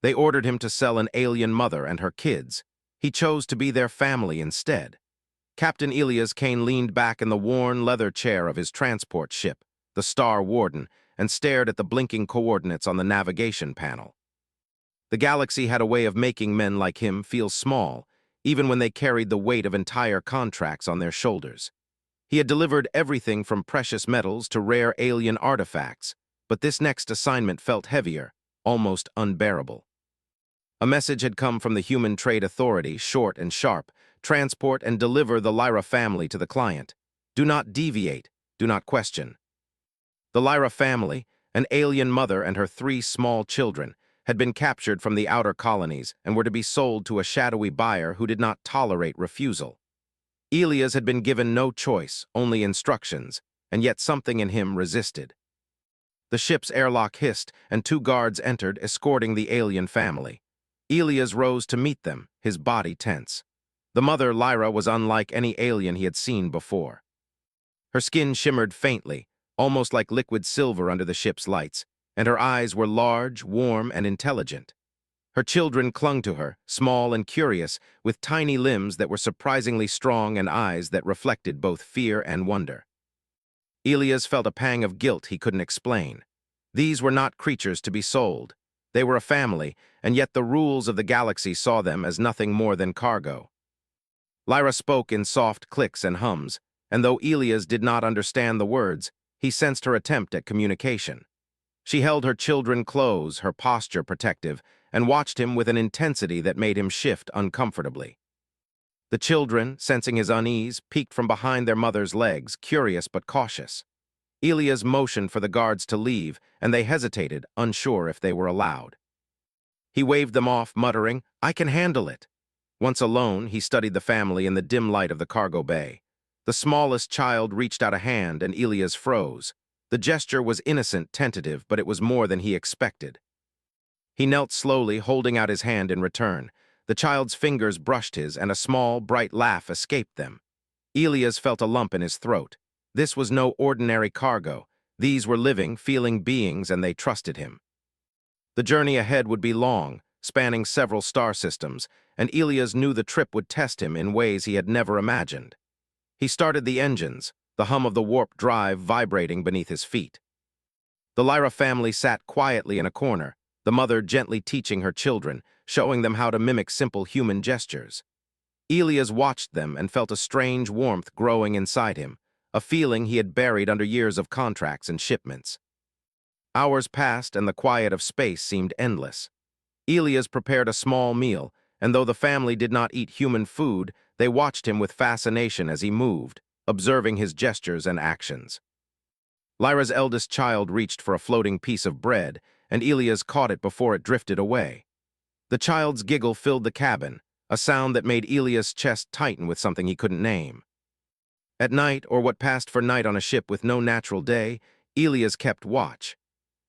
They ordered him to sell an alien mother and her kids. He chose to be their family instead. Captain Elias Kane leaned back in the worn leather chair of his transport ship, the Star Warden, and stared at the blinking coordinates on the navigation panel. The galaxy had a way of making men like him feel small, even when they carried the weight of entire contracts on their shoulders. He had delivered everything from precious metals to rare alien artifacts, but this next assignment felt heavier, almost unbearable. A message had come from the Human Trade Authority, short and sharp: transport and deliver the Lyra family to the client. Do not deviate, do not question. The Lyra family, an alien mother and her 3 small children, had been captured from the outer colonies and were to be sold to a shadowy buyer who did not tolerate refusal. Elias had been given no choice, only instructions, and yet something in him resisted. The ship's airlock hissed, and 2 guards entered, escorting the alien family. Elias rose to meet them, his body tense. The mother, Lyra, was unlike any alien he had seen before. Her skin shimmered faintly, almost like liquid silver under the ship's lights, and her eyes were large, warm, and intelligent. Her children clung to her, small and curious, with tiny limbs that were surprisingly strong and eyes that reflected both fear and wonder. Elias felt a pang of guilt he couldn't explain. These were not creatures to be sold. They were a family, and yet the rules of the galaxy saw them as nothing more than cargo. Lyra spoke in soft clicks and hums, and though Elias did not understand the words, he sensed her attempt at communication. She held her children close, her posture protective, and watched him with an intensity that made him shift uncomfortably. The children, sensing his unease, peeked from behind their mother's legs, curious but cautious. Elias motioned for the guards to leave, and they hesitated, unsure if they were allowed. He waved them off, muttering, "I can handle it." Once alone, he studied the family in the dim light of the cargo bay. The smallest child reached out a hand, and Elias froze. The gesture was innocent, tentative, but it was more than he expected. He knelt slowly, holding out his hand in return. The child's fingers brushed his, and a small, bright laugh escaped them. Elias felt a lump in his throat. This was no ordinary cargo. These were living, feeling beings, and they trusted him. The journey ahead would be long, spanning several star systems, and Elias knew the trip would test him in ways he had never imagined. He started the engines, the hum of the warp drive vibrating beneath his feet. The Lyra family sat quietly in a corner, the mother gently teaching her children, showing them how to mimic simple human gestures. Elias watched them and felt a strange warmth growing inside him, a feeling he had buried under years of contracts and shipments. Hours passed, and the quiet of space seemed endless. Elias prepared a small meal, and though the family did not eat human food, they watched him with fascination as he moved, observing his gestures and actions. Lyra's eldest child reached for a floating piece of bread, and Elias caught it before it drifted away. The child's giggle filled the cabin, a sound that made Elias' chest tighten with something he couldn't name. At night, or what passed for night on a ship with no natural day, Elias kept watch.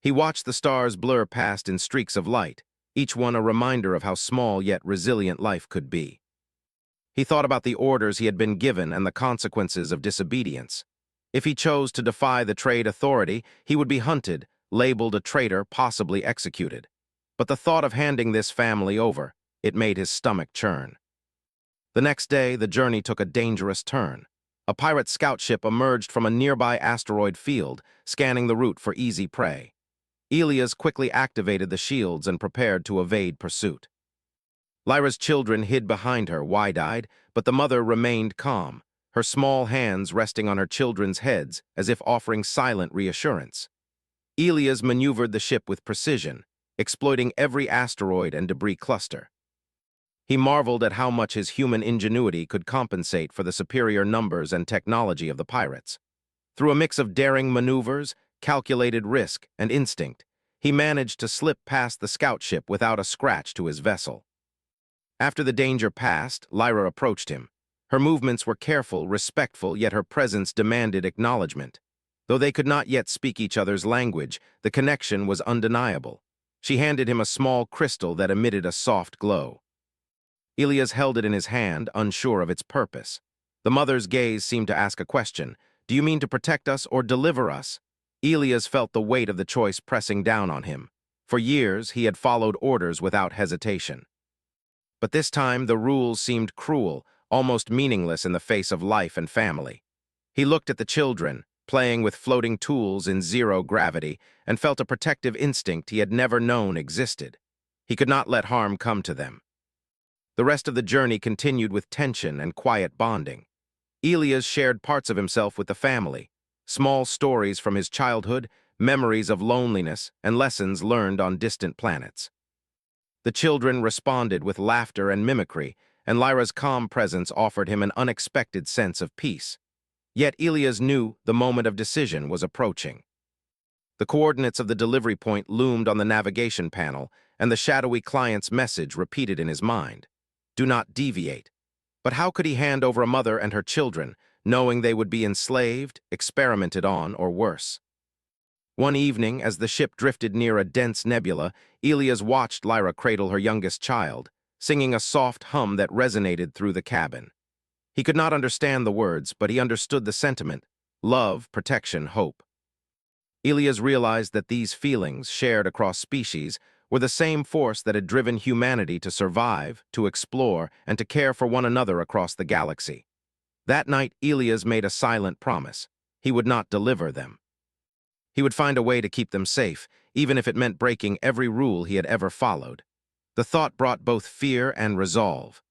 He watched the stars blur past in streaks of light, each one a reminder of how small yet resilient life could be. He thought about the orders he had been given and the consequences of disobedience. If he chose to defy the trade authority, he would be hunted, labeled a traitor, possibly executed. But the thought of handing this family over, it made his stomach churn. The next day, the journey took a dangerous turn. A pirate scout ship emerged from a nearby asteroid field, scanning the route for easy prey. Elias quickly activated the shields and prepared to evade pursuit. Lyra's children hid behind her, wide-eyed, but the mother remained calm, her small hands resting on her children's heads as if offering silent reassurance. Elias maneuvered the ship with precision, exploiting every asteroid and debris cluster. He marveled at how much his human ingenuity could compensate for the superior numbers and technology of the pirates. Through a mix of daring maneuvers, calculated risk, and instinct, he managed to slip past the scout ship without a scratch to his vessel. After the danger passed, Lyra approached him. Her movements were careful, respectful, yet her presence demanded acknowledgement. Though they could not yet speak each other's language, the connection was undeniable. She handed him a small crystal that emitted a soft glow. Elias held it in his hand, unsure of its purpose. The mother's gaze seemed to ask a question. "Do you mean to protect us or deliver us?" Elias felt the weight of the choice pressing down on him. For years, he had followed orders without hesitation. But this time, the rules seemed cruel, almost meaningless in the face of life and family. He looked at the children, playing with floating tools in zero gravity, and felt a protective instinct he had never known existed. He could not let harm come to them. The rest of the journey continued with tension and quiet bonding. Elias shared parts of himself with the family, small stories from his childhood, memories of loneliness, and lessons learned on distant planets. The children responded with laughter and mimicry, and Lyra's calm presence offered him an unexpected sense of peace. Yet Elias knew the moment of decision was approaching. The coordinates of the delivery point loomed on the navigation panel, and the shadowy client's message repeated in his mind. Do not deviate. But how could he hand over a mother and her children, knowing they would be enslaved, experimented on, or worse? One evening, as the ship drifted near a dense nebula, Elias watched Lyra cradle her youngest child, singing a soft hum that resonated through the cabin. He could not understand the words, but he understood the sentiment: love, protection, hope. Elias realized that these feelings, shared across species, were the same force that had driven humanity to survive, to explore, and to care for one another across the galaxy. That night, Elias made a silent promise. He would not deliver them. He would find a way to keep them safe, even if it meant breaking every rule he had ever followed. The thought brought both fear and resolve.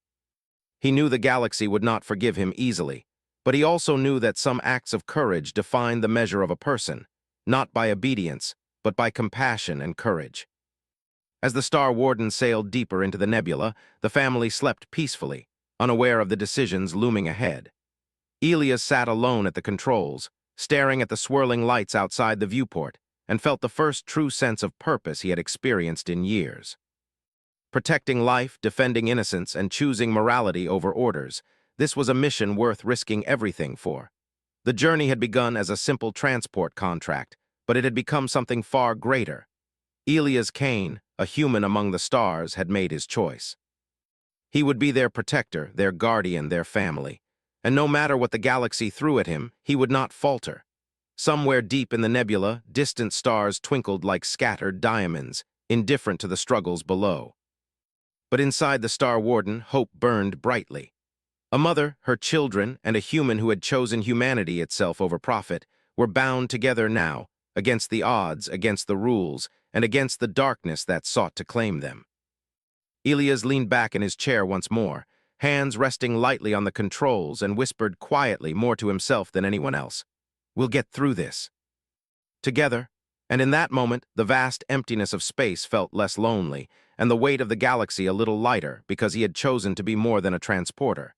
He knew the galaxy would not forgive him easily, but he also knew that some acts of courage defined the measure of a person, not by obedience, but by compassion and courage. As the Star Warden sailed deeper into the nebula, the family slept peacefully, unaware of the decisions looming ahead. Elias sat alone at the controls, staring at the swirling lights outside the viewport, and felt the first true sense of purpose he had experienced in years. Protecting life, defending innocence, and choosing morality over orders, this was a mission worth risking everything for. The journey had begun as a simple transport contract, but it had become something far greater. Elias Kane, a human among the stars, had made his choice. He would be their protector, their guardian, their family. And no matter what the galaxy threw at him, he would not falter. Somewhere deep in the nebula, distant stars twinkled like scattered diamonds, indifferent to the struggles below. But inside the Star Warden, hope burned brightly. A mother, her children, and a human who had chosen humanity itself over profit were bound together now, against the odds, against the rules, and against the darkness that sought to claim them. Elias leaned back in his chair once more, hands resting lightly on the controls, and whispered quietly, more to himself than anyone else, "We'll get through this." Together, and in that moment, the vast emptiness of space felt less lonely, and the weight of the galaxy a little lighter, because he had chosen to be more than a transporter.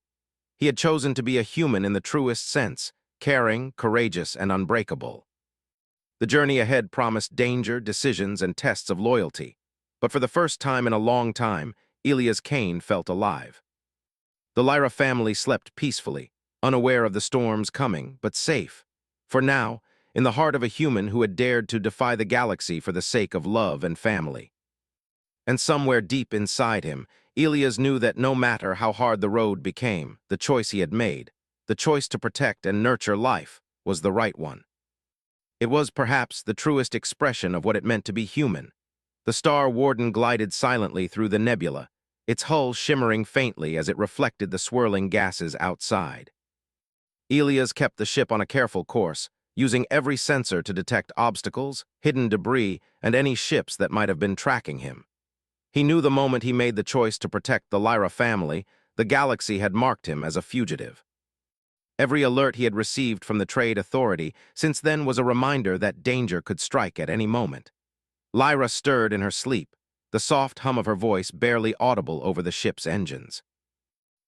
He had chosen to be a human in the truest sense, caring, courageous, and unbreakable. The journey ahead promised danger, decisions, and tests of loyalty, but for the first time in a long time, Elias Kane felt alive. The Lyra family slept peacefully, unaware of the storms coming, but safe. For now, in the heart of a human who had dared to defy the galaxy for the sake of love and family. And somewhere deep inside him, Elias knew that no matter how hard the road became, the choice he had made, the choice to protect and nurture life, was the right one. It was perhaps the truest expression of what it meant to be human. The Star Warden glided silently through the nebula, its hull shimmering faintly as it reflected the swirling gases outside. Elias kept the ship on a careful course, using every sensor to detect obstacles, hidden debris, and any ships that might have been tracking him. He knew the moment he made the choice to protect the Lyra family, the galaxy had marked him as a fugitive. Every alert he had received from the Trade Authority since then was a reminder that danger could strike at any moment. Lyra stirred in her sleep, the soft hum of her voice barely audible over the ship's engines.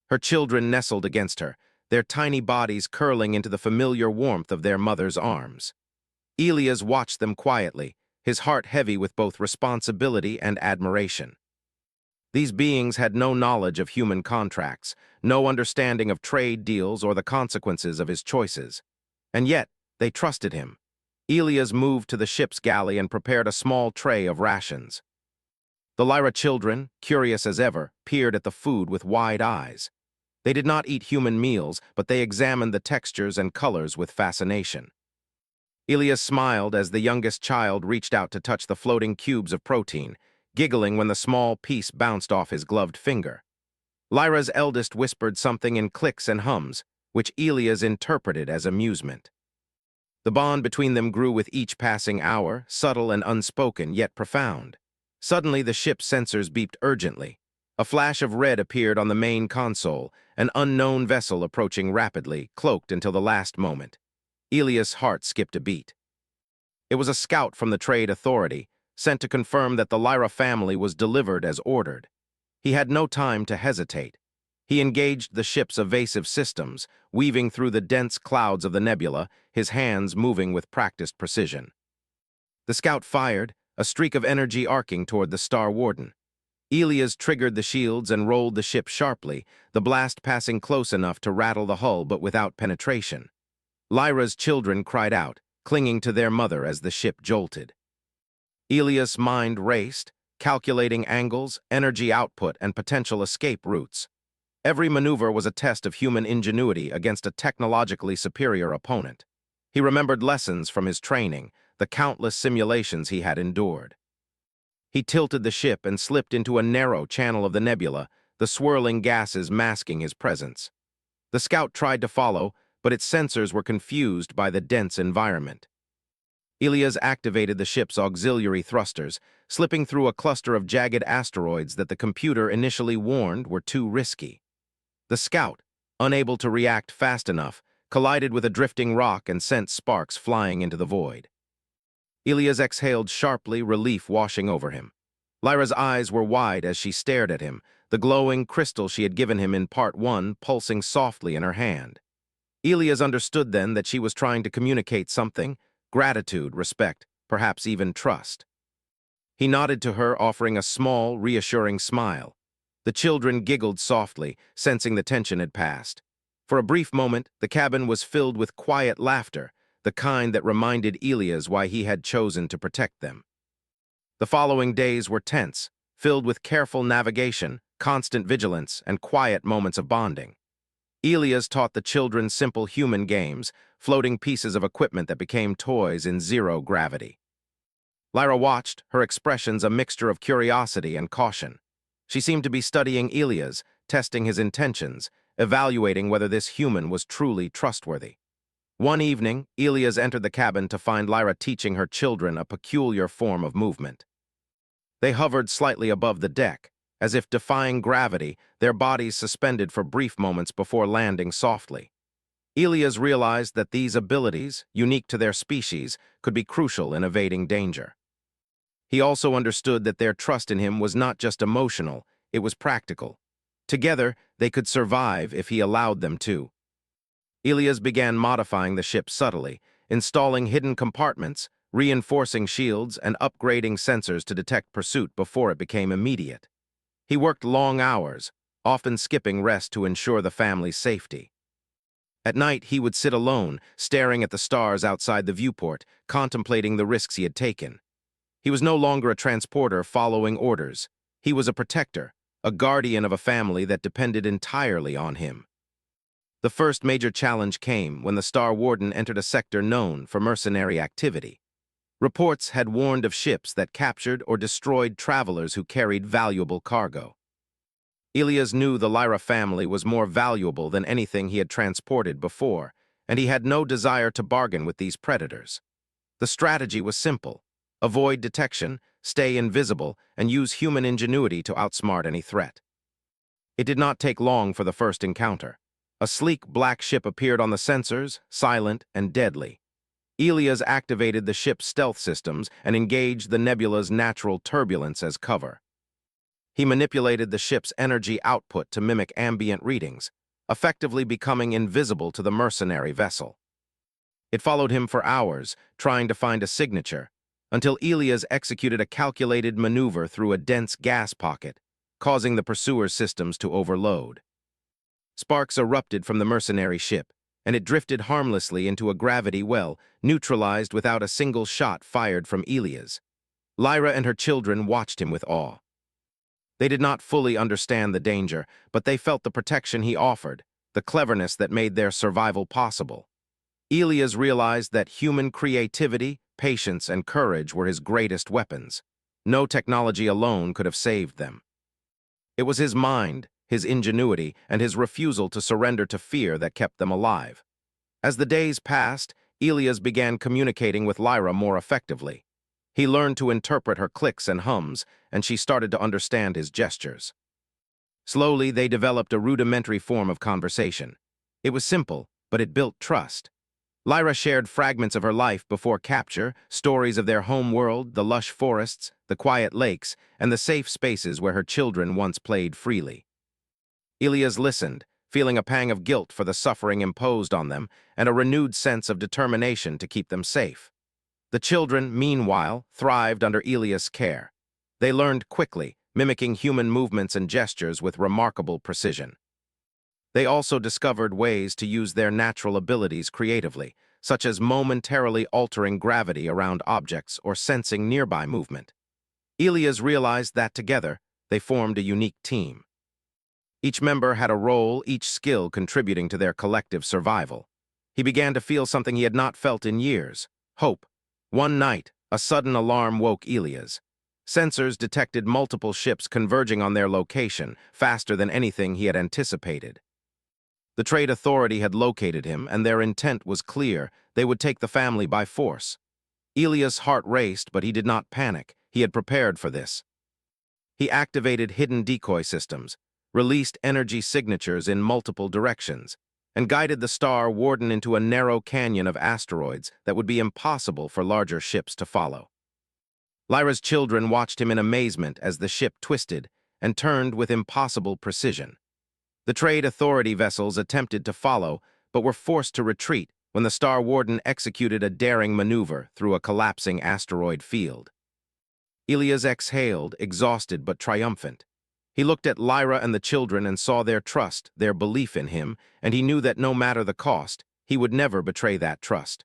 Her children nestled against her, their tiny bodies curling into the familiar warmth of their mother's arms. Elias watched them quietly, his heart heavy with both responsibility and admiration. These beings had no knowledge of human contracts, no understanding of trade deals or the consequences of his choices. And yet, they trusted him. Elias moved to the ship's galley and prepared a small tray of rations. The Lyra children, curious as ever, peered at the food with wide eyes. They did not eat human meals, but they examined the textures and colors with fascination. Elias smiled as the youngest child reached out to touch the floating cubes of protein, giggling when the small piece bounced off his gloved finger. Lyra's eldest whispered something in clicks and hums, which Elias interpreted as amusement. The bond between them grew with each passing hour, subtle and unspoken, yet profound. Suddenly, the ship's sensors beeped urgently. A flash of red appeared on the main console, an unknown vessel approaching rapidly, cloaked until the last moment. Elias' heart skipped a beat. It was a scout from the Trade Authority, sent to confirm that the Lyra family was delivered as ordered. He had no time to hesitate. He engaged the ship's evasive systems, weaving through the dense clouds of the nebula, his hands moving with practiced precision. The scout fired, a streak of energy arcing toward the Star Warden. Elias triggered the shields and rolled the ship sharply, the blast passing close enough to rattle the hull but without penetration. Lyra's children cried out, clinging to their mother as the ship jolted. Elias' mind raced, calculating angles, energy output, and potential escape routes. Every maneuver was a test of human ingenuity against a technologically superior opponent. He remembered lessons from his training, the countless simulations he had endured. He tilted the ship and slipped into a narrow channel of the nebula, the swirling gases masking his presence. The scout tried to follow, but its sensors were confused by the dense environment. Elias activated the ship's auxiliary thrusters, slipping through a cluster of jagged asteroids that the computer initially warned were too risky. The scout, unable to react fast enough, collided with a drifting rock and sent sparks flying into the void. Elias exhaled sharply, relief washing over him. Lyra's eyes were wide as she stared at him, the glowing crystal she had given him in Part 1 pulsing softly in her hand. Elias understood then that she was trying to communicate something: gratitude, respect, perhaps even trust. He nodded to her, offering a small, reassuring smile. The children giggled softly, sensing the tension had passed. For a brief moment, the cabin was filled with quiet laughter, the kind that reminded Elias why he had chosen to protect them. The following days were tense, filled with careful navigation, constant vigilance, and quiet moments of bonding. Elias taught the children simple human games, floating pieces of equipment that became toys in zero gravity. Lyra watched, her expressions a mixture of curiosity and caution. She seemed to be studying Elias, testing his intentions, evaluating whether this human was truly trustworthy. One evening, Elias entered the cabin to find Lyra teaching her children a peculiar form of movement. They hovered slightly above the deck, as if defying gravity, their bodies suspended for brief moments before landing softly. Elias realized that these abilities, unique to their species, could be crucial in evading danger. He also understood that their trust in him was not just emotional, it was practical. Together, they could survive if he allowed them to. Elias began modifying the ship subtly, installing hidden compartments, reinforcing shields, and upgrading sensors to detect pursuit before it became immediate. He worked long hours, often skipping rest to ensure the family's safety. At night, he would sit alone, staring at the stars outside the viewport, contemplating the risks he had taken. He was no longer a transporter following orders. He was a protector, a guardian of a family that depended entirely on him. The first major challenge came when the Star Warden entered a sector known for mercenary activity. Reports had warned of ships that captured or destroyed travelers who carried valuable cargo. Elias knew the Lyra family was more valuable than anything he had transported before, and he had no desire to bargain with these predators. The strategy was simple: avoid detection, stay invisible, and use human ingenuity to outsmart any threat. It did not take long for the first encounter. A sleek black ship appeared on the sensors, silent and deadly. Elias activated the ship's stealth systems and engaged the nebula's natural turbulence as cover. He manipulated the ship's energy output to mimic ambient readings, effectively becoming invisible to the mercenary vessel. It followed him for hours, trying to find a signature, until Elias executed a calculated maneuver through a dense gas pocket, causing the pursuer's systems to overload. Sparks erupted from the mercenary ship, and it drifted harmlessly into a gravity well, neutralized without a single shot fired from Elias. Lyra and her children watched him with awe. They did not fully understand the danger, but they felt the protection he offered, the cleverness that made their survival possible. Elias realized that human creativity, patience, and courage were his greatest weapons. No technology alone could have saved them. It was his mind, his ingenuity, and his refusal to surrender to fear that kept them alive. As the days passed, Elias began communicating with Lyra more effectively. He learned to interpret her clicks and hums, and she started to understand his gestures. Slowly, they developed a rudimentary form of conversation. It was simple, but it built trust. Lyra shared fragments of her life before capture, stories of their home world, the lush forests, the quiet lakes, and the safe spaces where her children once played freely. Elias listened, feeling a pang of guilt for the suffering imposed on them and a renewed sense of determination to keep them safe. The children, meanwhile, thrived under Elias' care. They learned quickly, mimicking human movements and gestures with remarkable precision. They also discovered ways to use their natural abilities creatively, such as momentarily altering gravity around objects or sensing nearby movement. Elias realized that together, they formed a unique team. Each member had a role, each skill contributing to their collective survival. He began to feel something he had not felt in years: hope. One night, a sudden alarm woke Elias. Sensors detected multiple ships converging on their location, faster than anything he had anticipated. The Trade Authority had located him, and their intent was clear: they would take the family by force. Elias' heart raced, but he did not panic. He had prepared for this. He activated hidden decoy systems, released energy signatures in multiple directions, and guided the Star Warden into a narrow canyon of asteroids that would be impossible for larger ships to follow. Lyra's children watched him in amazement as the ship twisted and turned with impossible precision. The Trade Authority vessels attempted to follow, but were forced to retreat when the Star Warden executed a daring maneuver through a collapsing asteroid field. Elias exhaled, exhausted but triumphant. He looked at Lyra and the children and saw their trust, their belief in him, and he knew that no matter the cost, he would never betray that trust.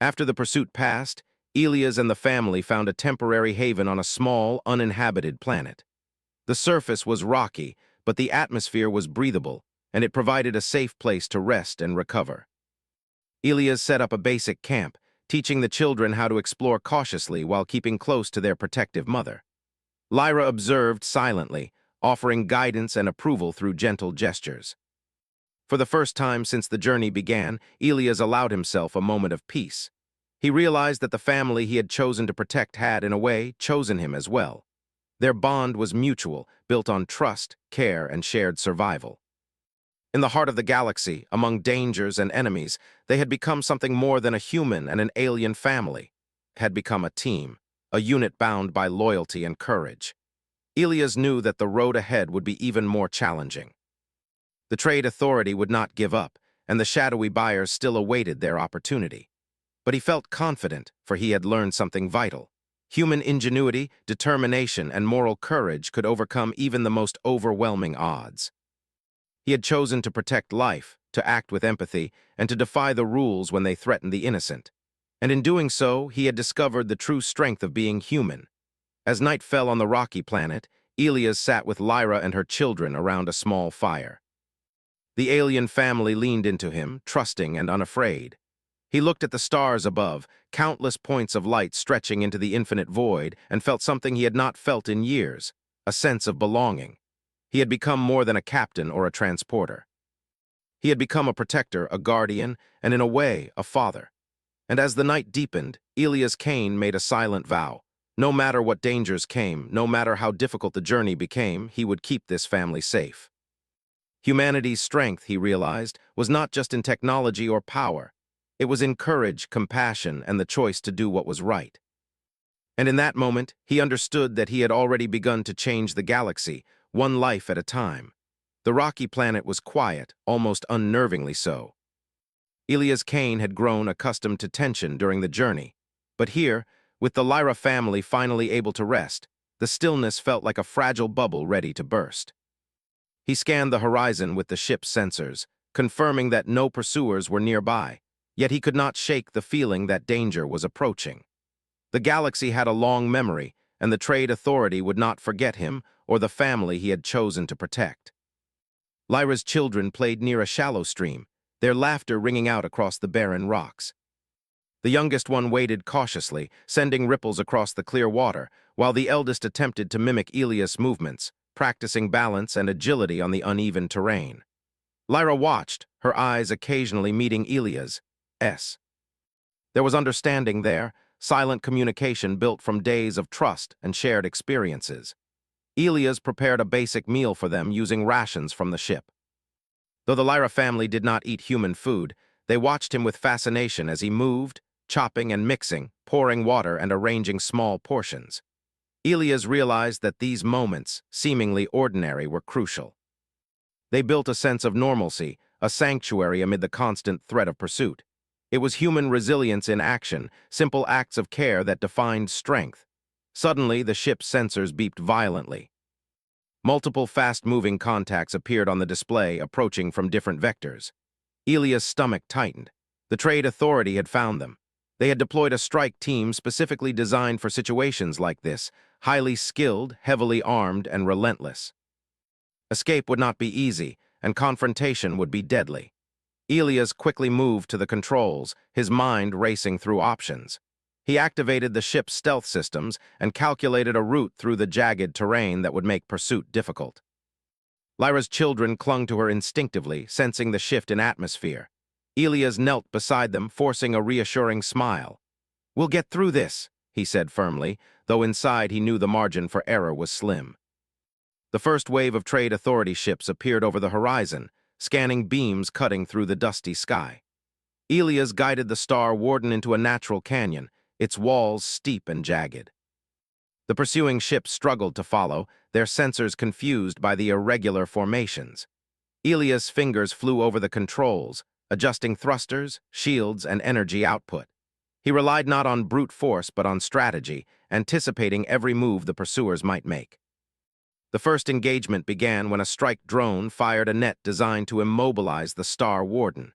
After the pursuit passed, Elias and the family found a temporary haven on a small, uninhabited planet. The surface was rocky, but the atmosphere was breathable, and it provided a safe place to rest and recover. Elias set up a basic camp, teaching the children how to explore cautiously while keeping close to their protective mother. Lyra observed silently, offering guidance and approval through gentle gestures. For the first time since the journey began, Elias allowed himself a moment of peace. He realized that the family he had chosen to protect had, in a way, chosen him as well. Their bond was mutual, built on trust, care, and shared survival. In the heart of the galaxy, among dangers and enemies, they had become something more than a human and an alien family. Had become a team, a unit bound by loyalty and courage. Elias knew that the road ahead would be even more challenging. The Trade Authority would not give up, and the shadowy buyers still awaited their opportunity. But he felt confident, for he had learned something vital. Human ingenuity, determination, and moral courage could overcome even the most overwhelming odds. He had chosen to protect life, to act with empathy, and to defy the rules when they threatened the innocent. And in doing so, he had discovered the true strength of being human. As night fell on the rocky planet, Elias sat with Lyra and her children around a small fire. The alien family leaned into him, trusting and unafraid. He looked at the stars above, countless points of light stretching into the infinite void, and felt something he had not felt in years: a sense of belonging. He had become more than a captain or a transporter. He had become a protector, a guardian, and in a way, a father. And as the night deepened, Elias Kane made a silent vow. No matter what dangers came, no matter how difficult the journey became, he would keep this family safe. Humanity's strength, he realized, was not just in technology or power. It was in courage, compassion, and the choice to do what was right. And in that moment, he understood that he had already begun to change the galaxy, one life at a time. The rocky planet was quiet, almost unnervingly so. Elias Kane had grown accustomed to tension during the journey. But here, with the Lyra family finally able to rest, the stillness felt like a fragile bubble ready to burst. He scanned the horizon with the ship's sensors, confirming that no pursuers were nearby. Yet he could not shake the feeling that danger was approaching. The galaxy had a long memory, and the Trade Authority would not forget him or the family he had chosen to protect. Lyra's children played near a shallow stream. their laughter ringing out across the barren rocks. The youngest one waded cautiously, sending ripples across the clear water, while the eldest attempted to mimic Elias' movements, practicing balance and agility on the uneven terrain. Lyra watched, her eyes occasionally meeting Elias'. There was understanding there, silent communication built from days of trust and shared experiences. Elias prepared a basic meal for them using rations from the ship. Though the Lyra family did not eat human food, they watched him with fascination as he moved, chopping and mixing, pouring water and arranging small portions. Elias realized that these moments, seemingly ordinary, were crucial. They built a sense of normalcy, a sanctuary amid the constant threat of pursuit. It was human resilience in action, simple acts of care that defined strength. Suddenly, the ship's sensors beeped violently. Multiple fast-moving contacts appeared on the display, approaching from different vectors. Elias' stomach tightened. The Trade Authority had found them. They had deployed a strike team specifically designed for situations like this, highly skilled, heavily armed, and relentless. Escape would not be easy, and confrontation would be deadly. Elias quickly moved to the controls, his mind racing through options. He activated the ship's stealth systems and calculated a route through the jagged terrain that would make pursuit difficult. Lyra's children clung to her instinctively, sensing the shift in atmosphere. Elias knelt beside them, forcing a reassuring smile. "We'll get through this," he said firmly, though inside he knew the margin for error was slim. The first wave of Trade Authority ships appeared over the horizon, scanning beams cutting through the dusty sky. Elias guided the Star Warden into a natural canyon, its walls steep and jagged. The pursuing ships struggled to follow, their sensors confused by the irregular formations. Elias' fingers flew over the controls, adjusting thrusters, shields, and energy output. He relied not on brute force but on strategy, anticipating every move the pursuers might make. The first engagement began when a strike drone fired a net designed to immobilize the Star Warden.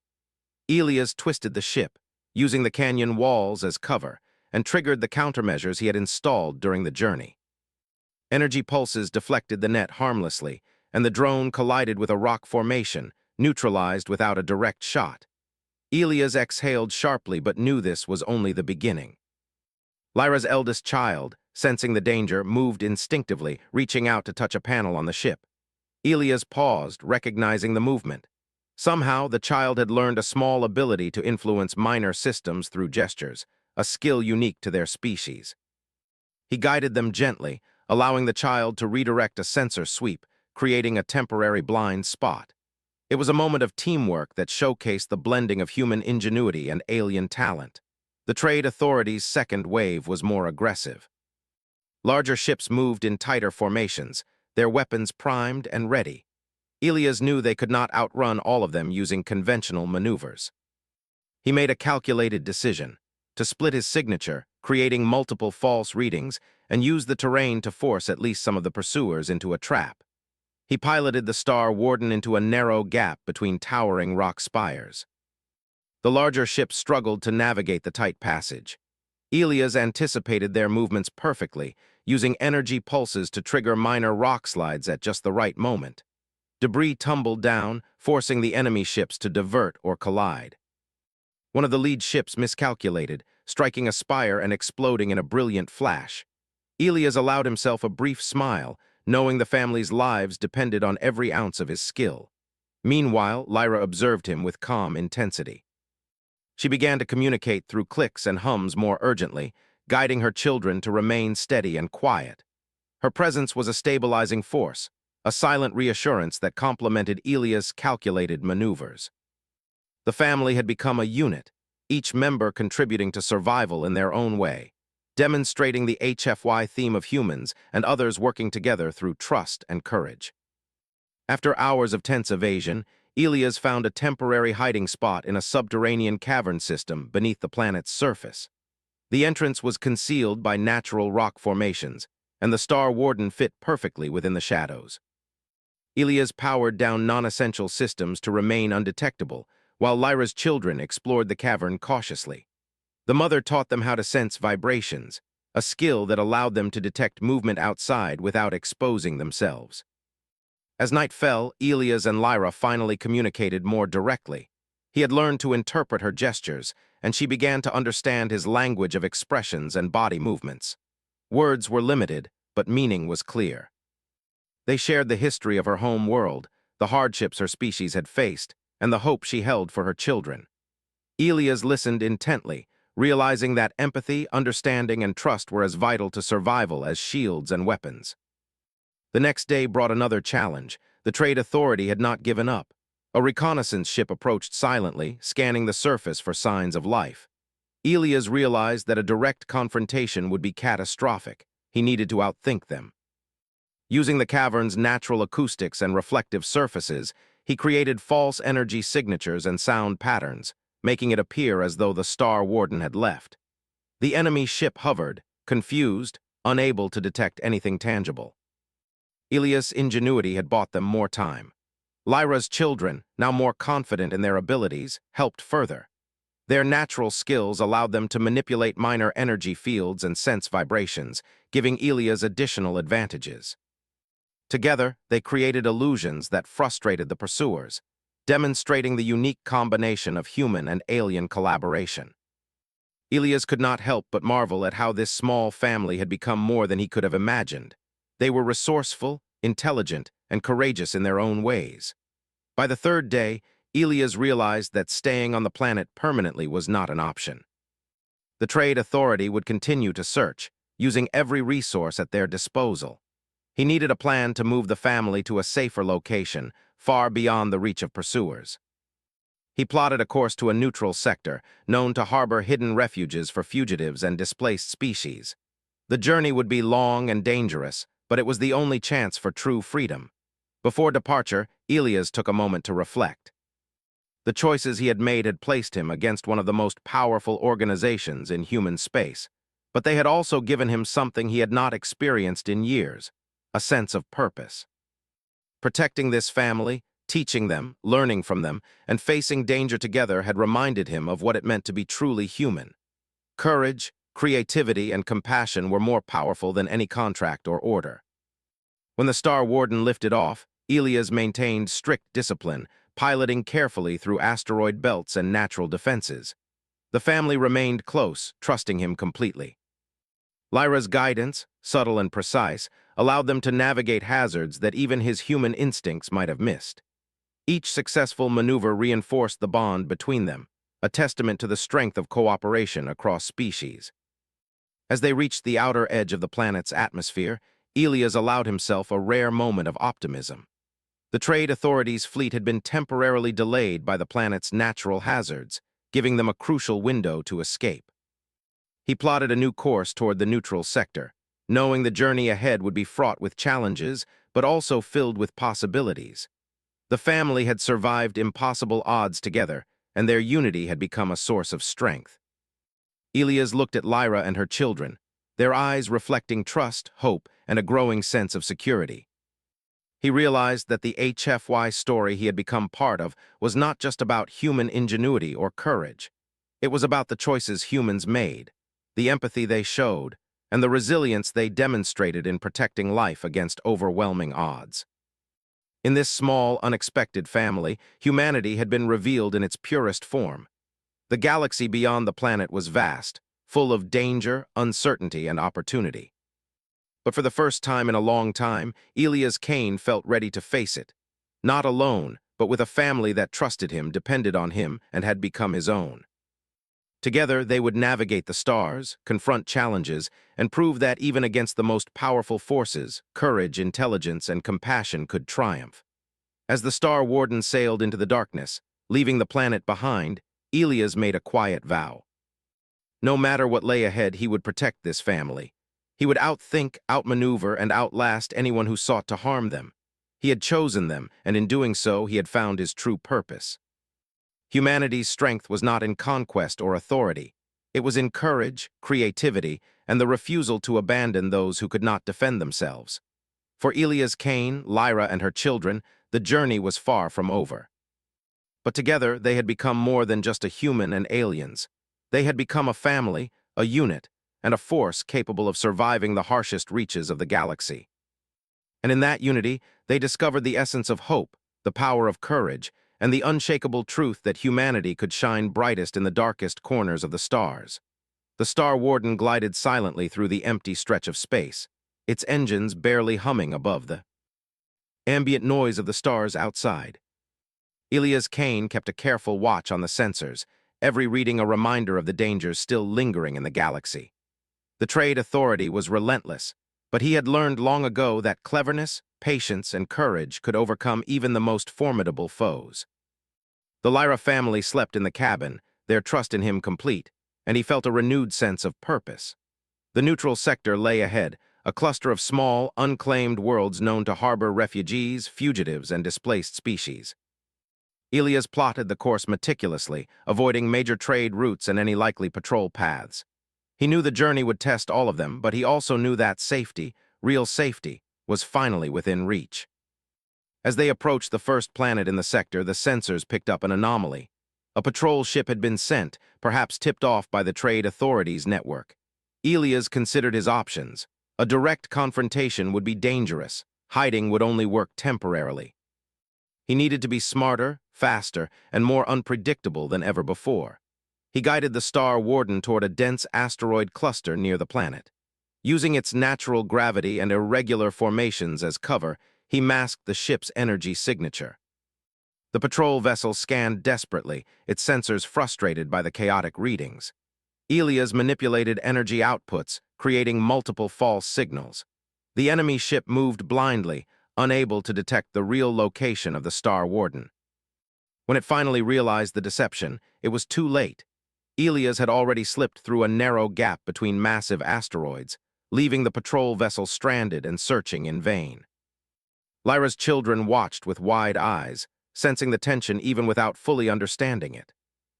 Elias twisted the ship, using the canyon walls as cover, and triggered the countermeasures he had installed during the journey. Energy pulses deflected the net harmlessly, and the drone collided with a rock formation, neutralized without a direct shot. Elias exhaled sharply but knew this was only the beginning. Lyra's eldest child, sensing the danger, moved instinctively, reaching out to touch a panel on the ship. Elias paused, recognizing the movement. Somehow, the child had learned a small ability to influence minor systems through gestures, a skill unique to their species. He guided them gently, allowing the child to redirect a sensor sweep, creating a temporary blind spot. It was a moment of teamwork that showcased the blending of human ingenuity and alien talent. The Trade Authority's second wave was more aggressive. Larger ships moved in tighter formations, their weapons primed and ready. Elias knew they could not outrun all of them using conventional maneuvers. He made a calculated decision to split his signature, creating multiple false readings, and use the terrain to force at least some of the pursuers into a trap. He piloted the Star Warden into a narrow gap between towering rock spires. The larger ships struggled to navigate the tight passage. Elias anticipated their movements perfectly, using energy pulses to trigger minor rock slides at just the right moment. Debris tumbled down, forcing the enemy ships to divert or collide. One of the lead ships miscalculated, striking a spire and exploding in a brilliant flash. Elias allowed himself a brief smile, knowing the family's lives depended on every ounce of his skill. Meanwhile, Lyra observed him with calm intensity. She began to communicate through clicks and hums more urgently, guiding her children to remain steady and quiet. Her presence was a stabilizing force, a silent reassurance that complemented Elias' calculated maneuvers. The family had become a unit, each member contributing to survival in their own way, demonstrating the HFY theme of humans and others working together through trust and courage. After hours of tense evasion, Elias found a temporary hiding spot in a subterranean cavern system beneath the planet's surface. The entrance was concealed by natural rock formations, and the Star Warden fit perfectly within the shadows. Elias powered down non-essential systems to remain undetectable, while Lyra's children explored the cavern cautiously. The mother taught them how to sense vibrations, a skill that allowed them to detect movement outside without exposing themselves. As night fell, Elias and Lyra finally communicated more directly. He had learned to interpret her gestures, and she began to understand his language of expressions and body movements. Words were limited, but meaning was clear. They shared the history of her home world, the hardships her species had faced, and the hope she held for her children. Elias listened intently, realizing that empathy, understanding, and trust were as vital to survival as shields and weapons. The next day brought another challenge. The Trade Authority had not given up. A reconnaissance ship approached silently, scanning the surface for signs of life. Elias realized that a direct confrontation would be catastrophic. He needed to outthink them. Using the cavern's natural acoustics and reflective surfaces, he created false energy signatures and sound patterns, making it appear as though the Star Warden had left. The enemy ship hovered, confused, unable to detect anything tangible. Elias' ingenuity had bought them more time. Lyra's children, now more confident in their abilities, helped further. Their natural skills allowed them to manipulate minor energy fields and sense vibrations, giving Elias additional advantages. Together, they created illusions that frustrated the pursuers, demonstrating the unique combination of human and alien collaboration. Elias could not help but marvel at how this small family had become more than he could have imagined. They were resourceful, intelligent, and courageous in their own ways. By the third day, Elias realized that staying on the planet permanently was not an option. The Trade Authority would continue to search, using every resource at their disposal. He needed a plan to move the family to a safer location, far beyond the reach of pursuers. He plotted a course to a neutral sector, known to harbor hidden refuges for fugitives and displaced species. The journey would be long and dangerous, but it was the only chance for true freedom. Before departure, Elias took a moment to reflect. The choices he had made had placed him against one of the most powerful organizations in human space, but they had also given him something he had not experienced in years: a sense of purpose. Protecting this family, teaching them, learning from them, and facing danger together had reminded him of what it meant to be truly human. Courage, creativity, and compassion were more powerful than any contract or order. When the Star Warden lifted off, Elias maintained strict discipline, piloting carefully through asteroid belts and natural defenses. The family remained close, trusting him completely. Lyra's guidance, subtle and precise, allowed them to navigate hazards that even his human instincts might have missed. Each successful maneuver reinforced the bond between them, a testament to the strength of cooperation across species. As they reached the outer edge of the planet's atmosphere, Elias allowed himself a rare moment of optimism. The Trade Authority's fleet had been temporarily delayed by the planet's natural hazards, giving them a crucial window to escape. He plotted a new course toward the neutral sector, knowing the journey ahead would be fraught with challenges, but also filled with possibilities. The family had survived impossible odds together, and their unity had become a source of strength. Elias looked at Lyra and her children, their eyes reflecting trust, hope, and a growing sense of security. He realized that the HFY story he had become part of was not just about human ingenuity or courage. It was about the choices humans made, the empathy they showed, and the resilience they demonstrated in protecting life against overwhelming odds. In this small, unexpected family, humanity had been revealed in its purest form. The galaxy beyond the planet was vast, full of danger, uncertainty, and opportunity. But for the first time in a long time, Elias Kane felt ready to face it. Not alone, but with a family that trusted him, depended on him, and had become his own. Together, they would navigate the stars, confront challenges, and prove that even against the most powerful forces, courage, intelligence, and compassion could triumph. As the Star Warden sailed into the darkness, leaving the planet behind, Elias made a quiet vow. No matter what lay ahead, he would protect this family. He would outthink, outmaneuver, and outlast anyone who sought to harm them. He had chosen them, and in doing so, he had found his true purpose. Humanity's strength was not in conquest or authority. It was in courage, creativity, and the refusal to abandon those who could not defend themselves. For Elias Kane, Lyra, and her children, the journey was far from over. But together, they had become more than just a human and aliens. They had become a family, a unit, and a force capable of surviving the harshest reaches of the galaxy. And in that unity, they discovered the essence of hope, the power of courage, and the unshakable truth that humanity could shine brightest in the darkest corners of the stars. The Star Warden glided silently through the empty stretch of space, its engines barely humming above the ambient noise of the stars outside. Ilia's Kane kept a careful watch on the sensors, every reading a reminder of the dangers still lingering in the galaxy. The Trade Authority was relentless, but he had learned long ago that cleverness, patience, and courage could overcome even the most formidable foes. The Lyra family slept in the cabin, their trust in him complete, and he felt a renewed sense of purpose. The neutral sector lay ahead, a cluster of small, unclaimed worlds known to harbor refugees, fugitives, and displaced species. Ilias plotted the course meticulously, avoiding major trade routes and any likely patrol paths. He knew the journey would test all of them, but he also knew that safety, real safety, was finally within reach. As they approached the first planet in the sector, the sensors picked up an anomaly. A patrol ship had been sent, perhaps tipped off by the Trade Authority's network. Ilias considered his options. A direct confrontation would be dangerous. Hiding would only work temporarily. He needed to be smarter, faster, and more unpredictable than ever before. He guided the Star Warden toward a dense asteroid cluster near the planet. Using its natural gravity and irregular formations as cover, he masked the ship's energy signature. The patrol vessel scanned desperately, its sensors frustrated by the chaotic readings. Ilias manipulated energy outputs, creating multiple false signals. The enemy ship moved blindly, unable to detect the real location of the Star Warden. When it finally realized the deception, it was too late. Ilias had already slipped through a narrow gap between massive asteroids, leaving the patrol vessel stranded and searching in vain. Lyra's children watched with wide eyes, sensing the tension even without fully understanding it.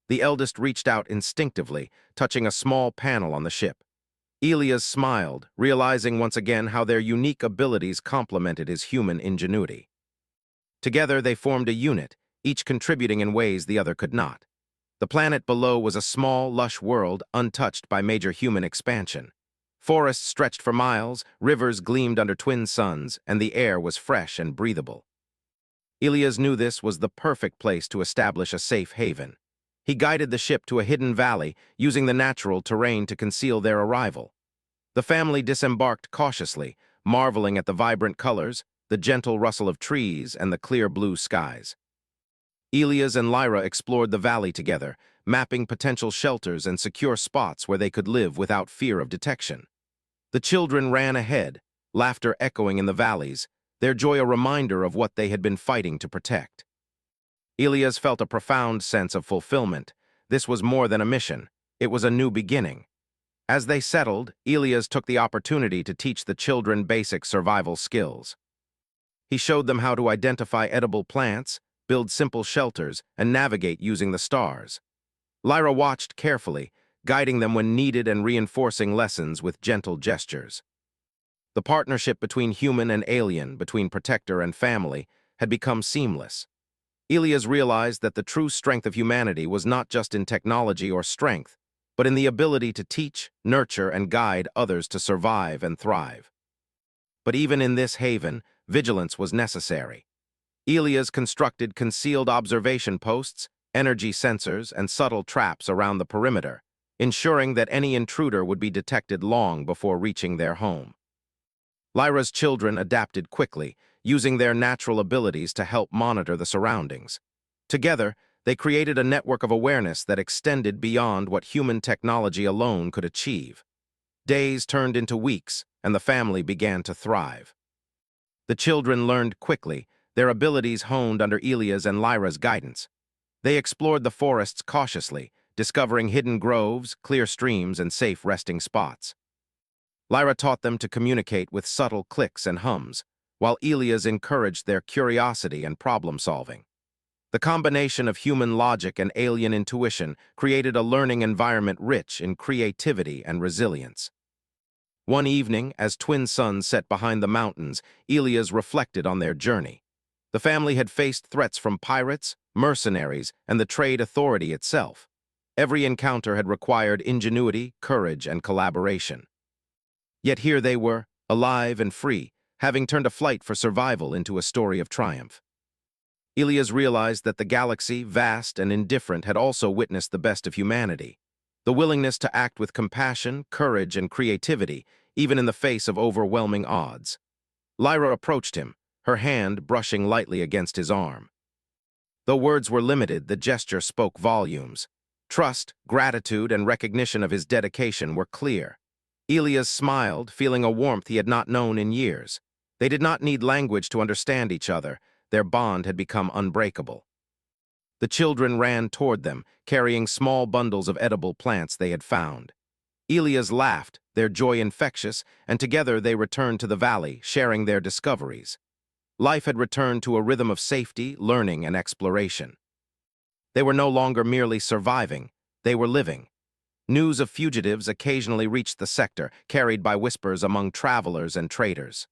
The eldest reached out instinctively, touching a small panel on the ship. Ilias smiled, realizing once again how their unique abilities complemented his human ingenuity. Together they formed a unit, each contributing in ways the other could not. The planet below was a small, lush world untouched by major human expansion. Forests stretched for miles, rivers gleamed under twin suns, and the air was fresh and breathable. Ilias knew this was the perfect place to establish a safe haven. He guided the ship to a hidden valley, using the natural terrain to conceal their arrival. The family disembarked cautiously, marveling at the vibrant colors, the gentle rustle of trees, and the clear blue skies. Ilias and Lyra explored the valley together, mapping potential shelters and secure spots where they could live without fear of detection. The children ran ahead, laughter echoing in the valleys, their joy a reminder of what they had been fighting to protect. Ilias felt a profound sense of fulfillment. This was more than a mission. It was a new beginning. As they settled, Ilias took the opportunity to teach the children basic survival skills. He showed them how to identify edible plants, build simple shelters, and navigate using the stars. Lyra watched carefully, guiding them when needed and reinforcing lessons with gentle gestures. The partnership between human and alien, between protector and family, had become seamless. Ilias realized that the true strength of humanity was not just in technology or strength, but in the ability to teach, nurture, and guide others to survive and thrive. But even in this haven, vigilance was necessary. Ilias constructed concealed observation posts, energy sensors, and subtle traps around the perimeter, ensuring that any intruder would be detected long before reaching their home. Lyra's children adapted quickly, using their natural abilities to help monitor the surroundings. Together, they created a network of awareness that extended beyond what human technology alone could achieve. Days turned into weeks, and the family began to thrive. The children learned quickly, their abilities honed under Ilias and Lyra's guidance. They explored the forests cautiously, discovering hidden groves, clear streams, and safe resting spots. Lyra taught them to communicate with subtle clicks and hums, while Ilias encouraged their curiosity and problem-solving. The combination of human logic and alien intuition created a learning environment rich in creativity and resilience. One evening, as twin suns set behind the mountains, Ilias reflected on their journey. The family had faced threats from pirates, mercenaries, and the Trade Authority itself. Every encounter had required ingenuity, courage, and collaboration. Yet here they were, alive and free, having turned a fight for survival into a story of triumph. Elias realized that the galaxy, vast and indifferent, had also witnessed the best of humanity. The willingness to act with compassion, courage, and creativity, even in the face of overwhelming odds. Lyra approached him, her hand brushing lightly against his arm. Though words were limited, the gesture spoke volumes. Trust, gratitude, and recognition of his dedication were clear. Elias smiled, feeling a warmth he had not known in years. They did not need language to understand each other. Their bond had become unbreakable. The children ran toward them, carrying small bundles of edible plants they had found. Elias laughed, their joy infectious, and together they returned to the valley, sharing their discoveries. Life had returned to a rhythm of safety, learning, and exploration. They were no longer merely surviving, they were living. News of fugitives occasionally reached the sector, carried by whispers among travelers and traders.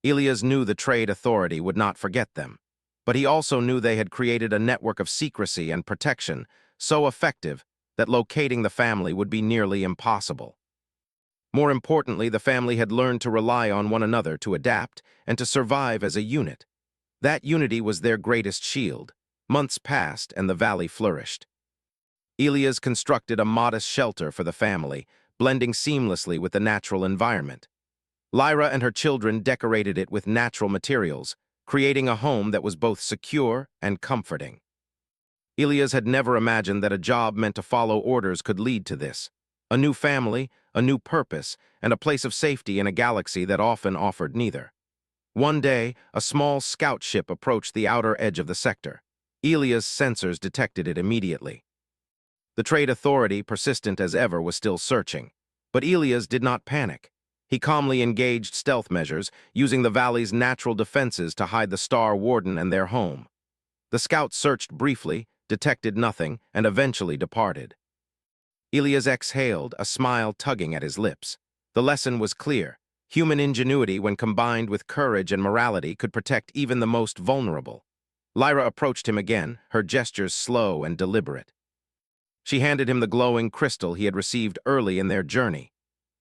Elias knew the trade authority would not forget them, but he also knew they had created a network of secrecy and protection so effective that locating the family would be nearly impossible. More importantly, the family had learned to rely on one another to adapt and to survive as a unit. That unity was their greatest shield. Months passed and the valley flourished. Elias constructed a modest shelter for the family, blending seamlessly with the natural environment. Lyra and her children decorated it with natural materials, creating a home that was both secure and comforting. Elias had never imagined that a job meant to follow orders could lead to this. A new family, a new purpose, and a place of safety in a galaxy that often offered neither. One day, a small scout ship approached the outer edge of the sector. Elias' sensors detected it immediately. The trade authority, persistent as ever, was still searching. But Elias did not panic. He calmly engaged stealth measures, using the valley's natural defenses to hide the Star Warden and their home. The scouts searched briefly, detected nothing, and eventually departed. Elias exhaled, a smile tugging at his lips. The lesson was clear. Human ingenuity, when combined with courage and morality, could protect even the most vulnerable. Lyra approached him again, her gestures slow and deliberate. She handed him the glowing crystal he had received early in their journey.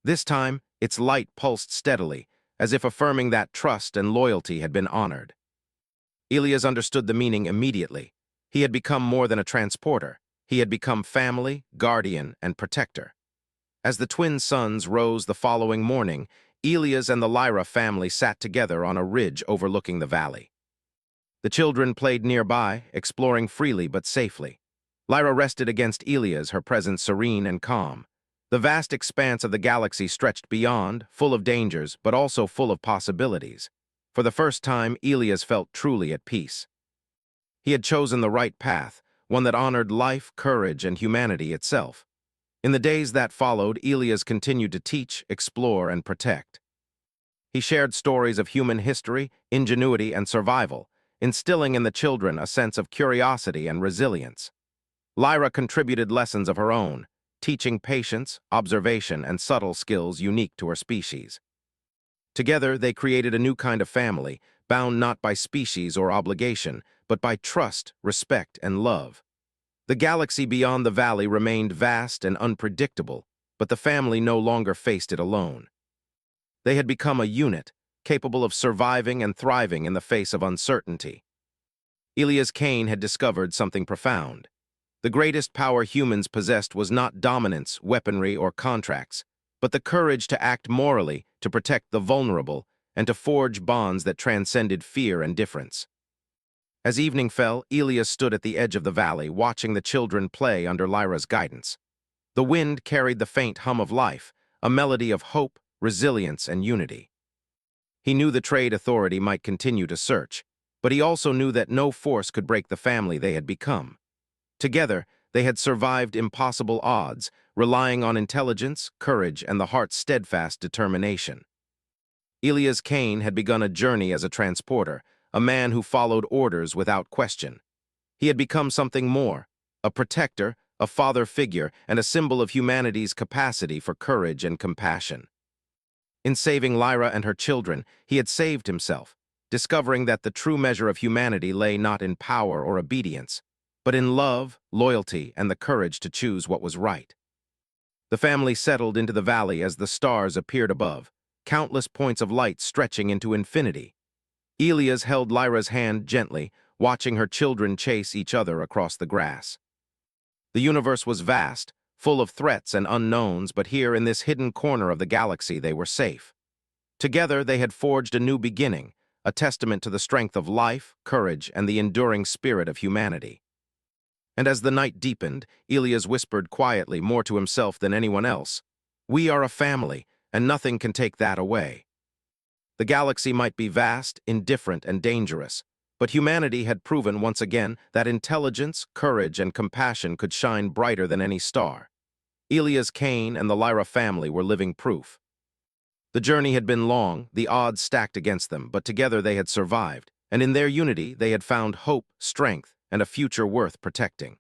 This time, its light pulsed steadily, as if affirming that trust and loyalty had been honored. Elias understood the meaning immediately. He had become more than a transporter. He had become family, guardian, and protector. As the twin suns rose the following morning, Elias and the Lyra family sat together on a ridge overlooking the valley. The children played nearby, exploring freely but safely. Lyra rested against Elias, her presence serene and calm. The vast expanse of the galaxy stretched beyond, full of dangers, but also full of possibilities. For the first time, Elias felt truly at peace. He had chosen the right path, one that honored life, courage, and humanity itself. In the days that followed, Elias continued to teach, explore, and protect. He shared stories of human history, ingenuity, and survival, instilling in the children a sense of curiosity and resilience. Lyra contributed lessons of her own, teaching patience, observation, and subtle skills unique to her species. Together, they created a new kind of family, bound not by species or obligation, but by trust, respect, and love. The galaxy beyond the valley remained vast and unpredictable, but the family no longer faced it alone. They had become a unit, capable of surviving and thriving in the face of uncertainty. Elias Kane had discovered something profound. The greatest power humans possessed was not dominance, weaponry, or contracts, but the courage to act morally, to protect the vulnerable, and to forge bonds that transcended fear and difference. As evening fell, Elias stood at the edge of the valley, watching the children play under Lyra's guidance. The wind carried the faint hum of life, a melody of hope, resilience, and unity. He knew the trade authority might continue to search, but he also knew that no force could break the family they had become. Together, they had survived impossible odds, relying on intelligence, courage, and the heart's steadfast determination. Elias Kane had begun a journey as a transporter, a man who followed orders without question. He had become something more, a protector, a father figure, and a symbol of humanity's capacity for courage and compassion. In saving Lyra and her children, he had saved himself, discovering that the true measure of humanity lay not in power or obedience, but in love, loyalty, and the courage to choose what was right. The family settled into the valley as the stars appeared above, countless points of light stretching into infinity. Elias held Lyra's hand gently, watching her children chase each other across the grass. The universe was vast, full of threats and unknowns, but here in this hidden corner of the galaxy they were safe. Together they had forged a new beginning, a testament to the strength of life, courage, and the enduring spirit of humanity. And as the night deepened, Elias whispered quietly, more to himself than anyone else, "We are a family, and nothing can take that away." The galaxy might be vast, indifferent, and dangerous, but humanity had proven once again that intelligence, courage, and compassion could shine brighter than any star. Elias Kane and the Lyra family were living proof. The journey had been long, the odds stacked against them, but together they had survived, and in their unity they had found hope, strength, and a future worth protecting.